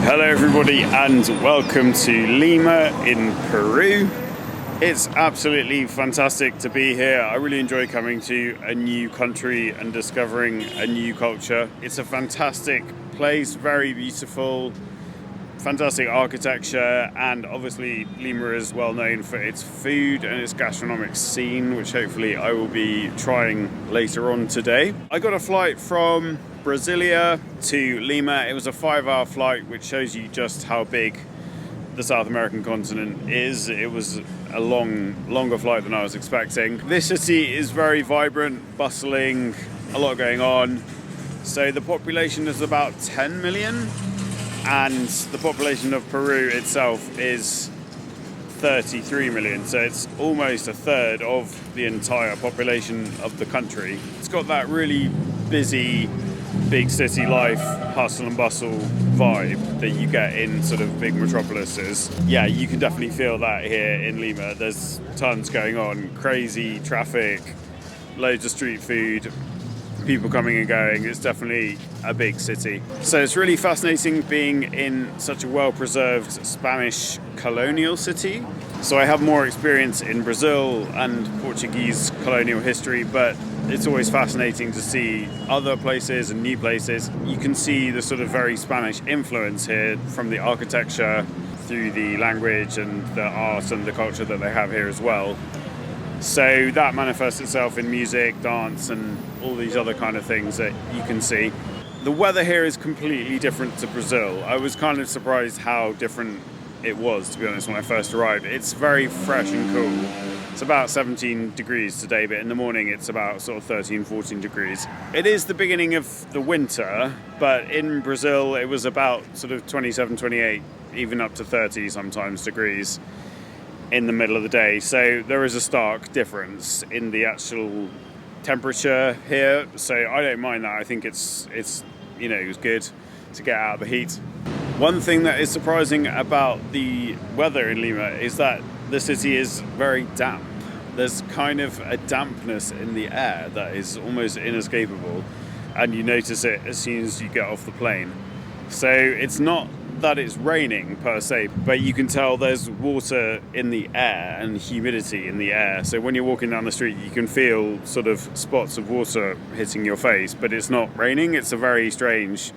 Hello everybody and welcome to Lima in Peru. It's absolutely fantastic to be here. I really enjoy coming to a new country and discovering a new culture. It's a fantastic place, very beautiful, fantastic architecture, and obviously Lima is well known for its food and its gastronomic scene, which hopefully I will be trying later on today. I got a flight from Brasília to Lima. It was a 5-hour flight, which shows you just how big the South American continent is. It was a longer flight than I was expecting. This city is very vibrant, bustling, a lot going on. So the population is about 10 million, and the population of Peru itself is 33 million. So it's almost a third of the entire population of the country. It's got that really busy, big city life, hustle and bustle vibe that you get in sort of big metropolises. Yeah, you can definitely feel that here in Lima. There's tons going on, crazy traffic, loads of street food, people coming and going. It's definitely a big city. So it's really fascinating being in such a well-preserved Spanish colonial city. So I have more experience in Brazil and Portuguese colonial history, but it's always fascinating to see other places and new places. You can see the sort of very Spanish influence here from the architecture through the language and the art and the culture that they have here as well. So that manifests itself in music, dance, and all these other kind of things that you can see. The weather here is completely different to Brazil. I was kind of surprised how different it was, to be honest, when I first arrived. It's very fresh and cool. It's about 17 degrees today, but in the morning it's about sort of 13, 14 degrees. It is the beginning of the winter, but in Brazil it was about sort of 27, 28, even up to 30 sometimes degrees in the middle of the day. So there is a stark difference in the actual temperature here. So I don't mind that. I think it's you know, it's good to get out of the heat. One thing that is surprising about the weather in Lima is that the city is very damp. There's kind of a dampness in the air that is almost inescapable, and you notice it as soon as you get off the plane. So it's not that it's raining per se, but you can tell there's water in the air and humidity in the air. So when you're walking down the street, you can feel sort of spots of water hitting your face, but it's not raining. It's a very strange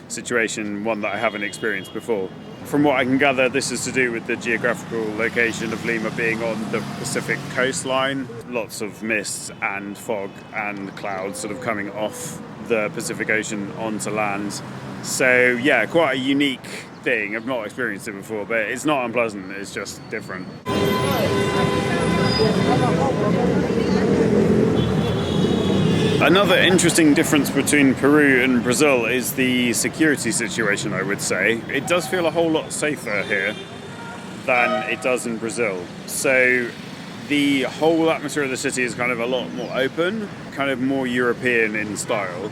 situation, one that I haven't experienced before. From what I can gather, this is to do with the geographical location of Lima being on the Pacific coastline. Lots of mist and fog and clouds sort of coming off the Pacific Ocean onto land. So yeah, quite a unique thing. I've not experienced it before, but it's not unpleasant, it's just different. Another interesting difference between Peru and Brazil is the security situation, I would say. It does feel a whole lot safer here than it does in Brazil. So the whole atmosphere of the city is kind of a lot more open, kind of more European in style.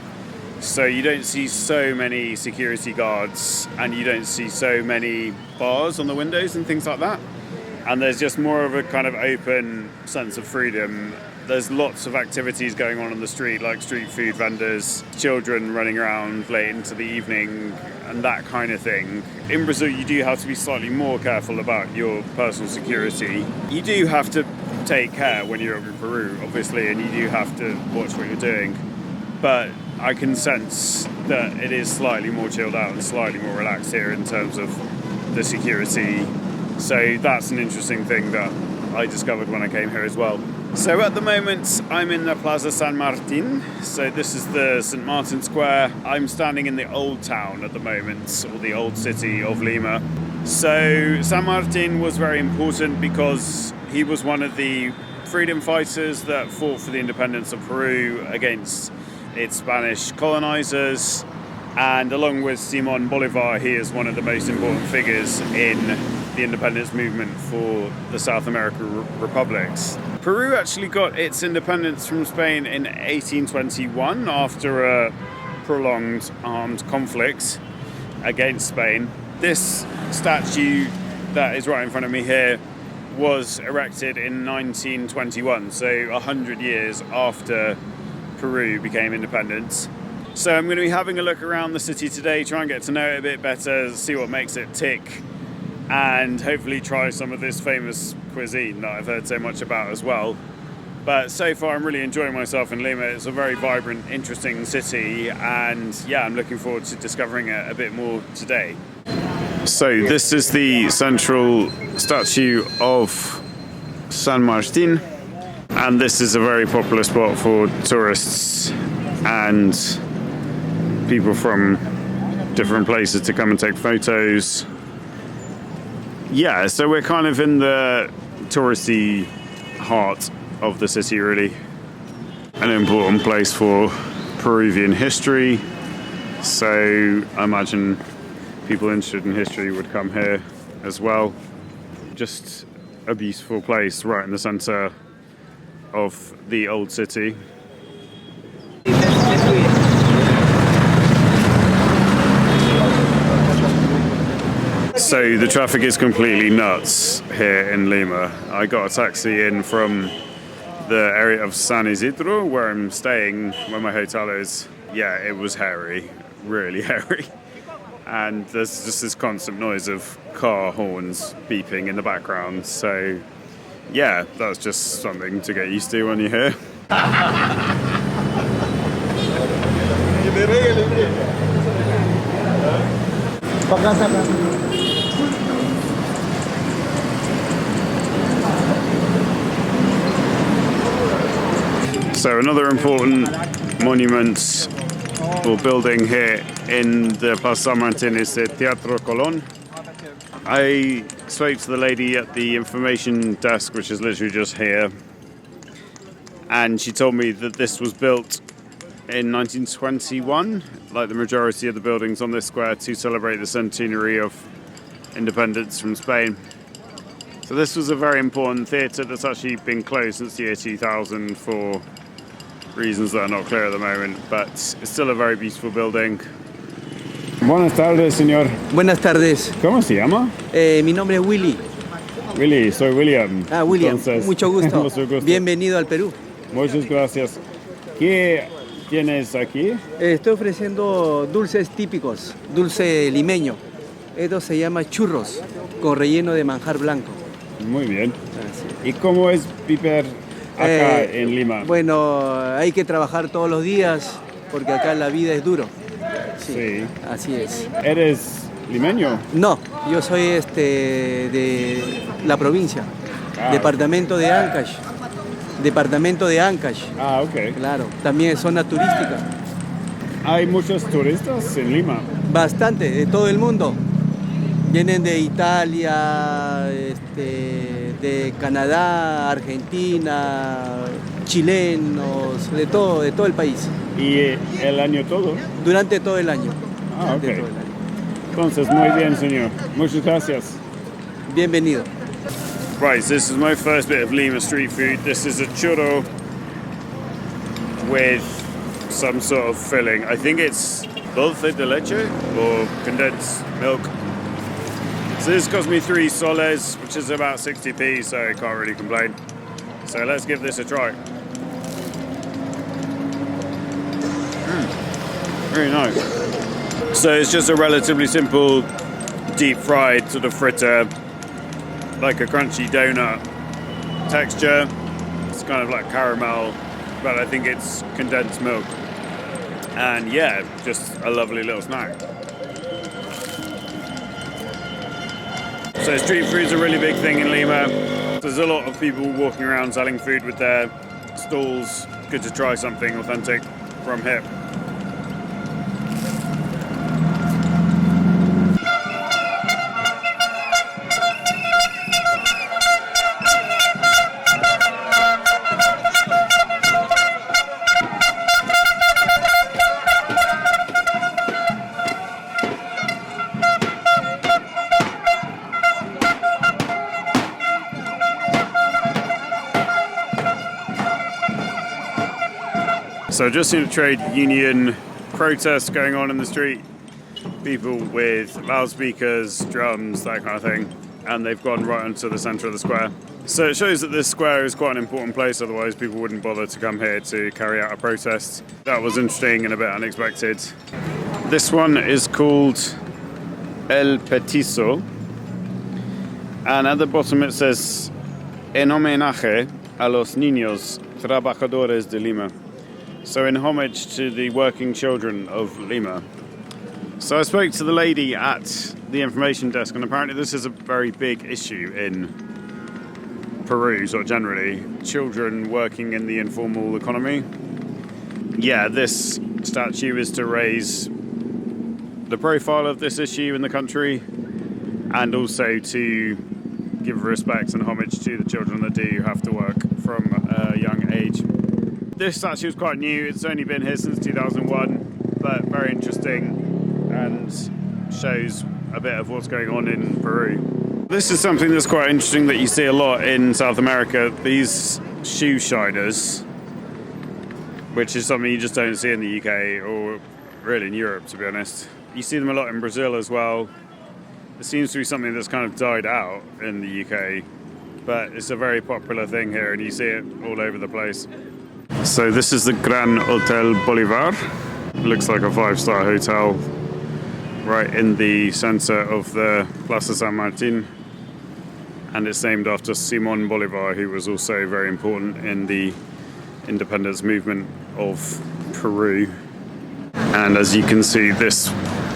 So you don't see so many security guards and you don't see so many bars on the windows and things like that. And there's just more of a kind of open sense of freedom. There's lots of activities going on the street, like street food vendors, children running around late into the evening, and that kind of thing. In Brazil, you do have to be slightly more careful about your personal security. You do have to take care when you're in Peru, obviously, and you do have to watch what you're doing. But I can sense that it is slightly more chilled out and slightly more relaxed here in terms of the security. So that's an interesting thing that I discovered when I came here as well. So at the moment I'm in the Plaza San Martín. So this is the St. Martin Square. I'm standing in the old town at the moment, or the old city of Lima. So San Martín was very important because he was one of the freedom fighters that fought for the independence of Peru against its Spanish colonizers. And along with Simón Bolívar, he is one of the most important figures in the independence movement for the South American republics. Peru actually got its independence from Spain in 1821 after a prolonged armed conflict against Spain. This statue that is right in front of me here was erected in 1921, so 100 years after Peru became independent. So I'm going to be having a look around the city today, try and get to know it a bit better, see what makes it tick, and hopefully try some of this famous cuisine that I've heard so much about as well. But so far I'm really enjoying myself in Lima. It's a very vibrant, interesting city, and yeah, I'm looking forward to discovering it a bit more today. So this is the central statue of San Martín, and this is a very popular spot for tourists and people from different places to come and take photos. Yeah, so we're kind of in the touristy heart of the city, really. An important place for Peruvian history, so I imagine people interested in history would come here as well. Just a beautiful place right in the center of the old city. So the traffic is completely nuts here in Lima. I got a taxi in from the area of San Isidro, where I'm staying, where my hotel is. Yeah, it was hairy, really hairy. And there's just this constant noise of car horns beeping in the background. So yeah, that's just something to get used to when you're here. So another important monument or building here in the Plaza San Martín is the Teatro Colón. I spoke to the lady at the information desk, which is literally just here, and she told me that this was built in 1921, like the majority of the buildings on this square, to celebrate the centenary of independence from Spain. So this was a very important theatre that's actually been closed since the year 2000 for reasons that are not clear at the moment, but it's still a very beautiful building. Buenas tardes, señor. Buenas tardes. ¿Cómo se llama? Mi nombre es Willy. Willy, soy William. Ah, William. Entonces, mucho gusto. mucho gusto. Bienvenido al Perú. Muchas gracias. ¿Qué tienes aquí? Estoy ofreciendo dulces típicos, dulce limeño. Esto se llama churros, con relleno de manjar blanco. Muy bien. Así. ¿Y cómo es vivir acá en Lima? Bueno, hay que trabajar todos los días porque acá la vida es duro. Sí. Así es. ¿Eres limeño? No, yo soy de la provincia, departamento de Ancash. Departamento de Ancash. Ah, ok. Claro, también es zona turística. ¿Hay muchos turistas en Lima? Bastante, de todo el mundo. Vienen de Italia, de Canadá, Argentina, chilenos, de todo el país. ¿Y el año todo? Durante todo el año. Ah, ok. Todo el año. Entonces, muy bien, señor. Muchas gracias. Bienvenido. Right, so this is my first bit of Lima street food. This is a churro with some sort of filling. I think it's dulce de leche or condensed milk. So this cost me 3 soles, which is about 60p, so I can't really complain. So let's give this a try. Very nice. So it's just a relatively simple deep fried sort of fritter, like a crunchy donut texture. It's kind of like caramel, but I think it's condensed milk. And yeah, just a lovely little snack. So street food is a really big thing in Lima. There's a lot of people walking around selling food with their stalls. Good to try something authentic from here. So just seen a trade union protest going on in the street. People with loudspeakers, drums, that kind of thing. and they've gone right onto the centre of the square. So it shows that this square is quite an important place, otherwise people wouldn't bother to come here to carry out a protest. That was interesting and a bit unexpected. This one is called El Petiso, and at the bottom it says En homenaje a los niños trabajadores de Lima. So in homage to the working children of Lima. So I spoke to the lady at the information desk, and apparently this is a very big issue in Peru, sort of generally. Children working in the informal economy. Yeah, this statue is to raise the profile of this issue in the country, and also to give respect and homage to the children that do have to work from a young age. This statue is quite new. It's only been here since 2001, but very interesting and shows a bit of what's going on in Peru. This is something that's quite interesting that you see a lot in South America, these shoe shiners, which is something you just don't see in the UK or really in Europe, to be honest. You see them a lot in Brazil as well. It seems to be something that's kind of died out in the UK, but it's a very popular thing here and you see it all over the place. So this is the Gran Hotel Bolivar. Looks like a 5-star hotel right in the center of the Plaza San Martín, and it's named after Simón Bolivar, who was also very important in the independence movement of Peru. And as you can see, this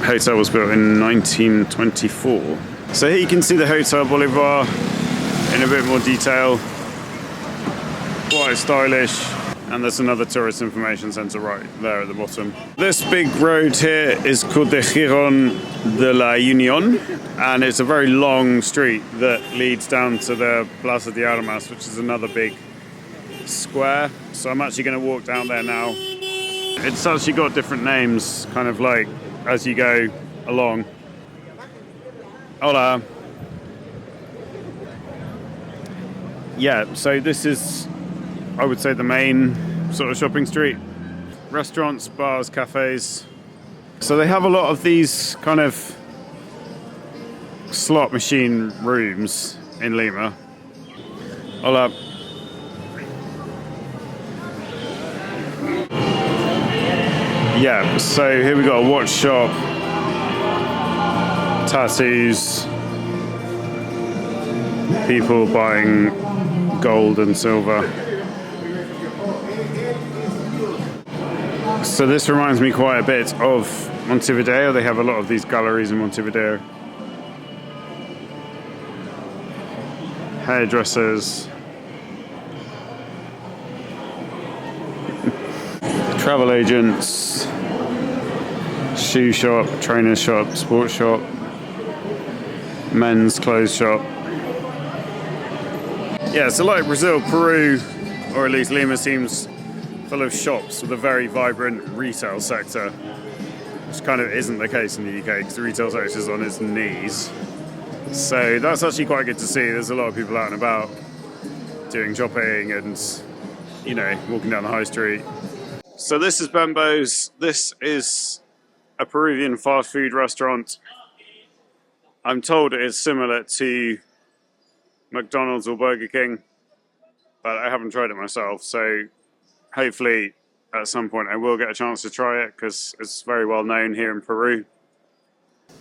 hotel was built in 1924. So here you can see the Hotel Bolivar in a bit more detail. Quite stylish. And there's another tourist information centre right there at the bottom. This big road here is called the Jirón de la Unión, and it's a very long street that leads down to the Plaza de Armas, which is another big square. So I'm actually going to walk down there now. It's actually got different names, kind of like as you go along. Hola. Yeah, so this is, I would say, the main sort of shopping street. Restaurants, bars, cafes. So they have a lot of these kind of slot machine rooms in Lima. Hola. Yeah, so here we got a watch shop, tattoos, people buying gold and silver. So this reminds me quite a bit of Montevideo. They have a lot of these galleries in Montevideo. Hairdressers. Travel agents. Shoe shop, trainer shop, sports shop. Men's clothes shop. Yeah, so like Brazil, Peru, or at least Lima, seems full of shops with a very vibrant retail sector, which kind of isn't the case in the UK because the retail sector is on its knees. So that's actually quite good to see. There's a lot of people out and about doing shopping and, you know, walking down the high street. So this is Bembo's. This is a Peruvian fast food restaurant. I'm told it is similar to McDonald's or Burger King, but I haven't tried it myself, so hopefully at some point I will get a chance to try it because it's very well known here in Peru.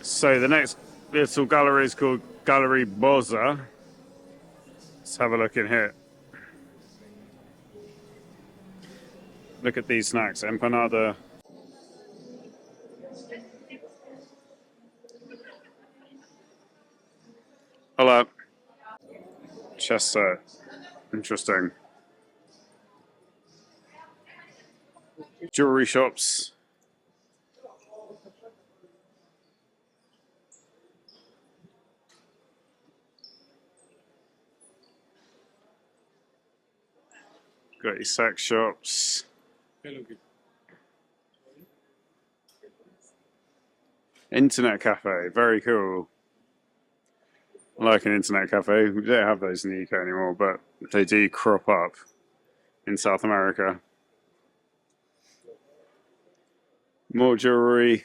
So the next little gallery is called Gallery Boza. Let's have a look in here. Look at these snacks. Empanada. Hola. Chess set. Interesting. Jewelry shops. Got your sex shops. Internet cafe, very cool. I like an internet cafe. We don't have those in the UK anymore, but they do crop up in South America. More jewelry.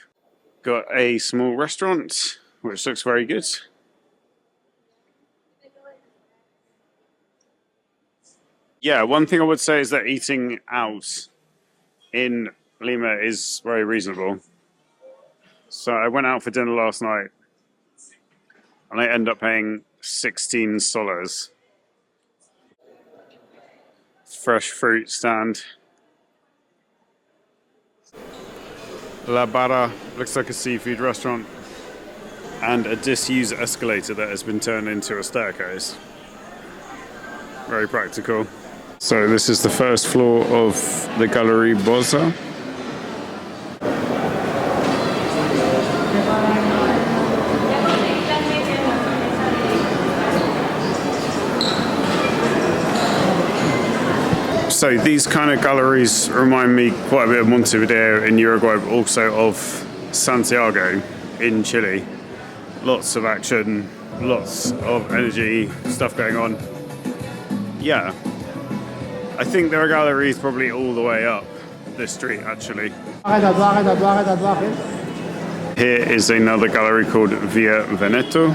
Got a small restaurant, which looks very good. Yeah, one thing I would say is that eating out in Lima is very reasonable. So I went out for dinner last night and I ended up paying 16 soles. Fresh fruit stand. La Barra looks like a seafood restaurant. And a disused escalator that has been turned into a staircase. Very practical. So this is the first floor of the Gallery Boza. So these kind of galleries remind me quite a bit of Montevideo in Uruguay, but also of Santiago in Chile. Lots of action, lots of energy, stuff going on. Yeah, I think there are galleries probably all the way up this street actually. Here is another gallery called Via Veneto.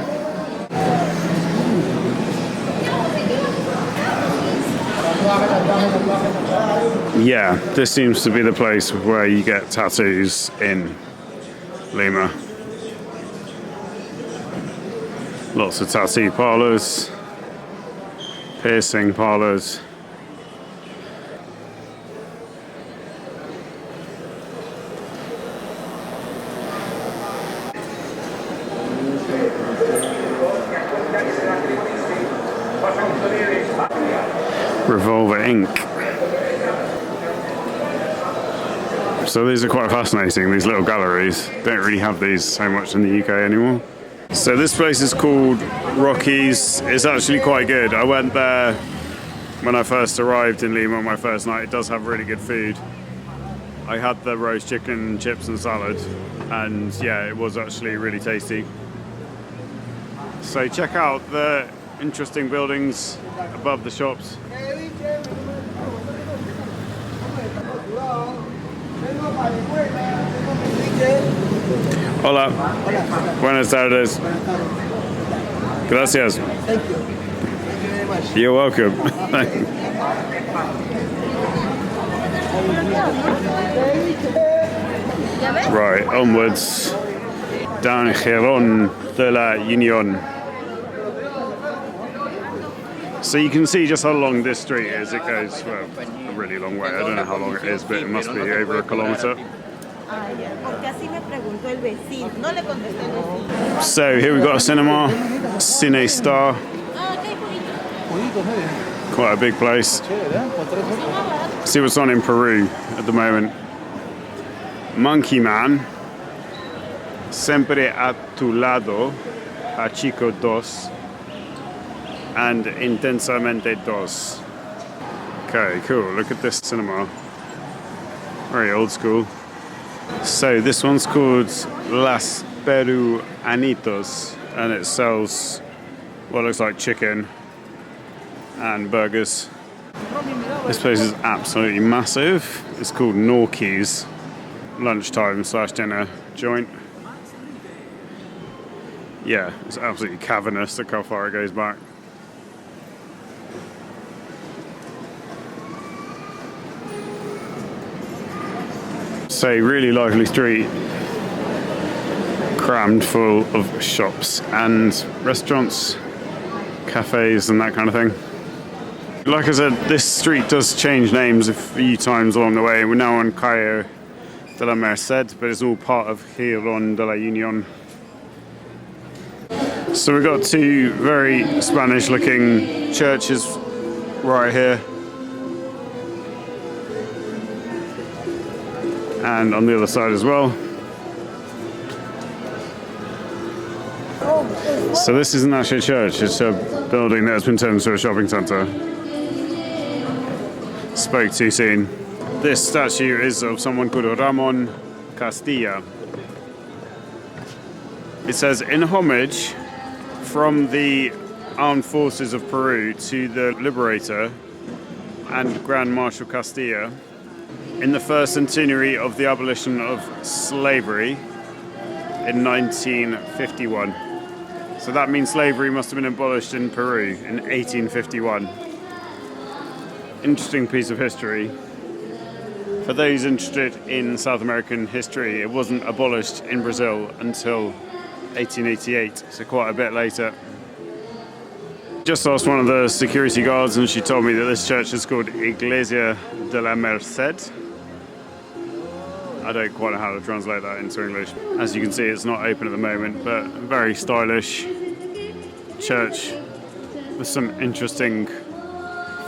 Yeah, this seems to be the place where you get tattoos in Lima. Lots of tattoo parlors, piercing parlors. Revolver ink. So these are quite fascinating, these little galleries. Don't really have these so much in the UK anymore. So this place is called Rocky's. It's actually quite good. I went there when I first arrived in Lima on my first night. It does have really good food. I had the roast chicken, chips and salad, and yeah, it was actually really tasty. So check out the interesting buildings above the shops. Hola. Buenas tardes. Gracias. Thank you. Thank you very much. You're welcome. Right, onwards. Down Jirón de la Unión. So you can see just how long this street is. It goes well, a really long way. I don't know how long it is, but it must be over a kilometre. So here we've got a cinema, Cine Star. Quite a big place. See what's on in Peru at the moment. Monkey Man, Siempre a tu lado, Hachiko 2, and Intensamente 2. Okay, cool. Look at this cinema. Very old school. So this one's called Las Peruanitos, and it sells what looks like chicken and burgers. This place is absolutely massive. It's called Norky's lunchtime / dinner joint. Yeah, it's absolutely cavernous. Look how far it goes back. So really lively street, crammed full of shops and restaurants, cafes and that kind of thing. Like I said, this street does change names a few times along the way. We're now on Calle de la Merced, but it's all part of Jirón de la Unión. So we've got two very Spanish-looking churches right here. And on the other side as well. So this isn't actually a church, it's a building that has been turned into a shopping centre. Spoke too soon. This statue is of someone called Ramon Castilla. It says, in homage from the armed forces of Peru to the liberator and Grand Marshal Castilla, in the first centenary of the abolition of slavery in 1951. So that means slavery must have been abolished in Peru in 1851. interesting piece of history. For those interested in South American history, it wasn't abolished in Brazil until 1888, so quite a bit later. Just asked one of the security guards and she told me that this church is called Iglesia de la Merced. I don't quite know how to translate that into English. As you can see, it's not open at the moment, but a very stylish church with some interesting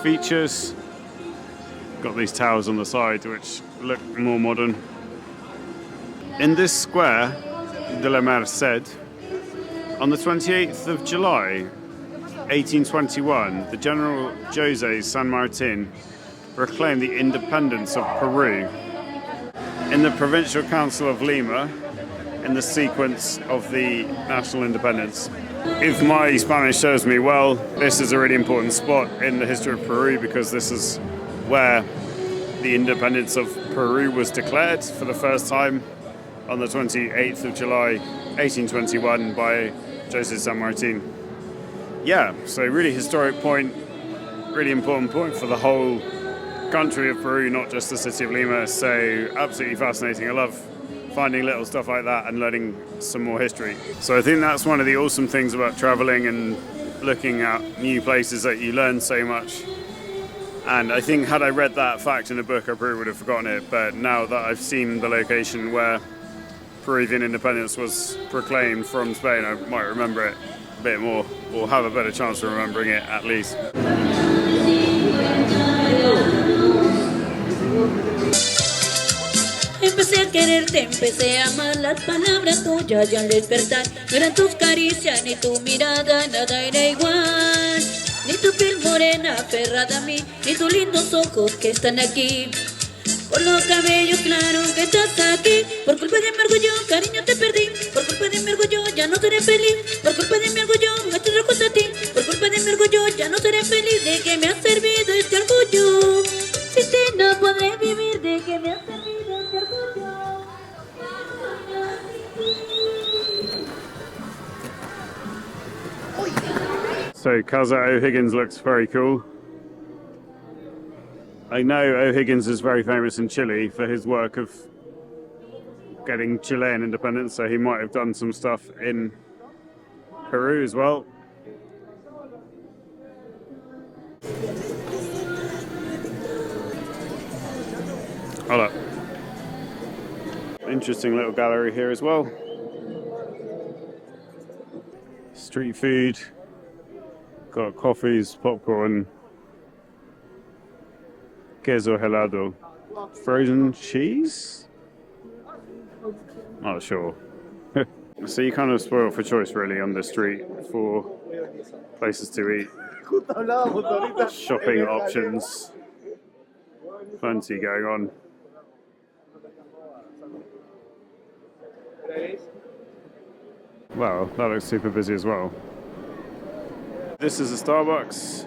features. Got these towers on the side which look more modern. In this square, de la Merced, on the 28th of July, 1821, the General José San Martín proclaimed the independence of Peru. In the Provincial Council of Lima, in the sequence of the national independence. If my Spanish serves me well, this is a really important spot in the history of Peru because this is where the independence of Peru was declared for the first time on the 28th of July 1821 by José San Martín. Yeah, so really historic point, really important point for the whole country of Peru, not just the city of Lima. So absolutely fascinating. I love finding little stuff like that and learning some more history. So I think that's one of the awesome things about traveling and looking at new places, that you learn so much. And I think had I read that fact in a book, I probably would have forgotten it. But now that I've seen the location where Peruvian independence was proclaimed from Spain, I might remember it a bit more, or have a better chance of remembering it at least. Empecé a quererte, empecé a amar las palabras tuyas y al despertar no eran tus caricias ni tu mirada, nada era igual. Ni tu piel morena aferrada a mí, ni tus lindos ojos que están aquí. Por los cabellos claros que estás aquí, por culpa de mi orgullo, cariño te perdí. Por culpa de mi orgullo ya no seré feliz. Por culpa de mi orgullo me estoy lejos a ti. Por culpa de mi orgullo ya no seré feliz. ¿De qué me ha servido este orgullo? Sin ti no podré vivir. ¿De qué me ha servido este orgullo? So Casa O'Higgins looks very cool. I know O'Higgins is very famous in Chile for his work of getting Chilean independence, so he might have done some stuff in Peru as well. Hold up. Interesting little gallery here as well. Street food. Got coffees, popcorn, queso helado, frozen cheese? Not sure. So you kind of spoil for choice really on the street for places to eat. Shopping options. Plenty going on. Wow, that looks super busy as well. This is a Starbucks,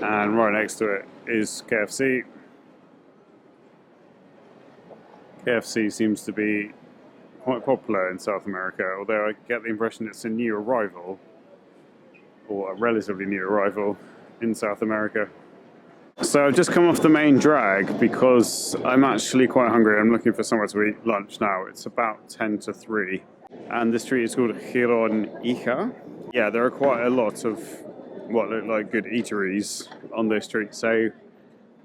and right next to it is KFC. KFC seems to be quite popular in South America, although I get the impression it's a new arrival, or a relatively new arrival in South America. So I've just come off the main drag because I'm actually quite hungry. I'm looking for somewhere to eat lunch now. It's about 10 to 3. And the street is called Jirón. Yeah, there are quite a lot of what look like good eateries on this street, so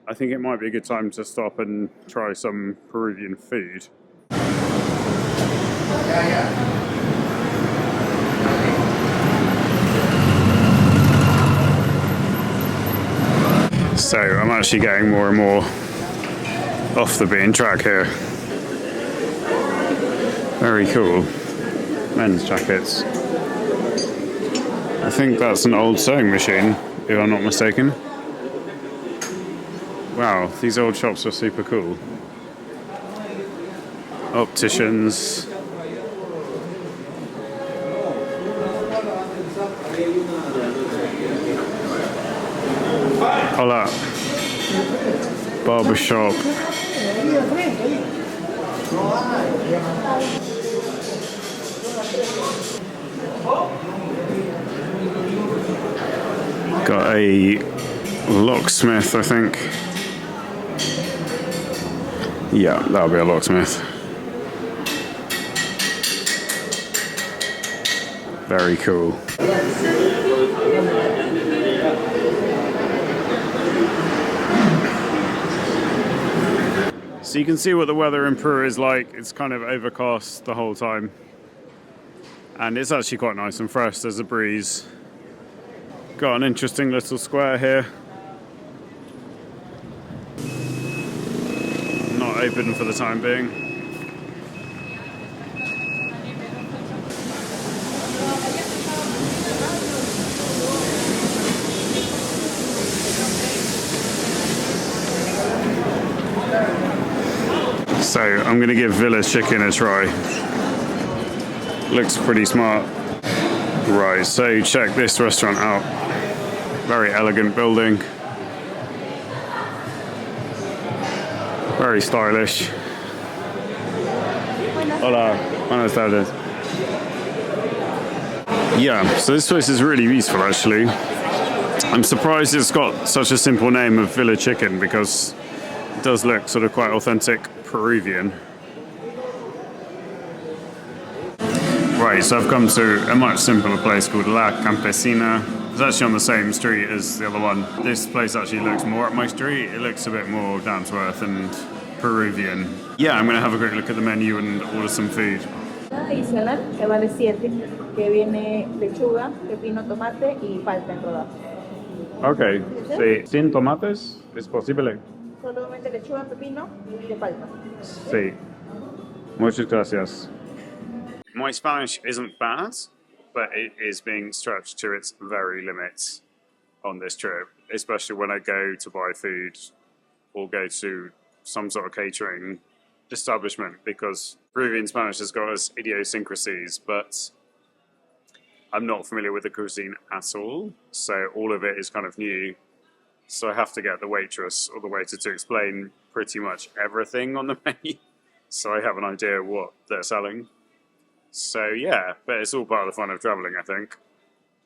I think it might be a good time to stop and try some Peruvian food. So I'm actually getting more and more off the beaten track here. Very cool. Men's jackets. I think that's an old sewing machine, if I'm not mistaken. Wow, these old shops are super cool. Opticians. Hola. Barbershop. Got a locksmith, I think. Yeah, that'll be a locksmith. Very cool. So you can see what the weather in Peru is like. It's kind of overcast the whole time. And it's actually quite nice and fresh. There's a breeze. Got an interesting little square here. Not open for the time being. So I'm going to give Village Chicken a try. Looks pretty smart. Right, so check this restaurant out. Very elegant building. Very stylish. Hola, buenas tardes. Yeah, so this place is really useful actually. I'm surprised it's got such a simple name of Village Chicken because it does look sort of quite authentic Peruvian. Right, so I've come to a much simpler place called La Campesina. It's actually on the same street as the other one. This place actually looks more up my street. It looks a bit more down to earth and Peruvian. Yeah, I'm going to have a quick look at the menu and order some food. Adicional que vale 7, que viene lechuga, pepino, tomate y palta en rodajas. Ok, sí. ¿Sin tomates? ¿Es posible? Solamente lechuga, pepino y de palta. Sí. Muchas gracias. My Spanish isn't bad, but it is being stretched to its very limits on this trip, especially when I go to buy food or go to some sort of catering establishment, because Peruvian Spanish has got its idiosyncrasies, but I'm not familiar with the cuisine at all, so all of it is kind of new. So I have to get the waitress or the waiter to explain pretty much everything on the menu, so I have an idea what they're selling. So yeah, but it's all part of the fun of traveling, I think.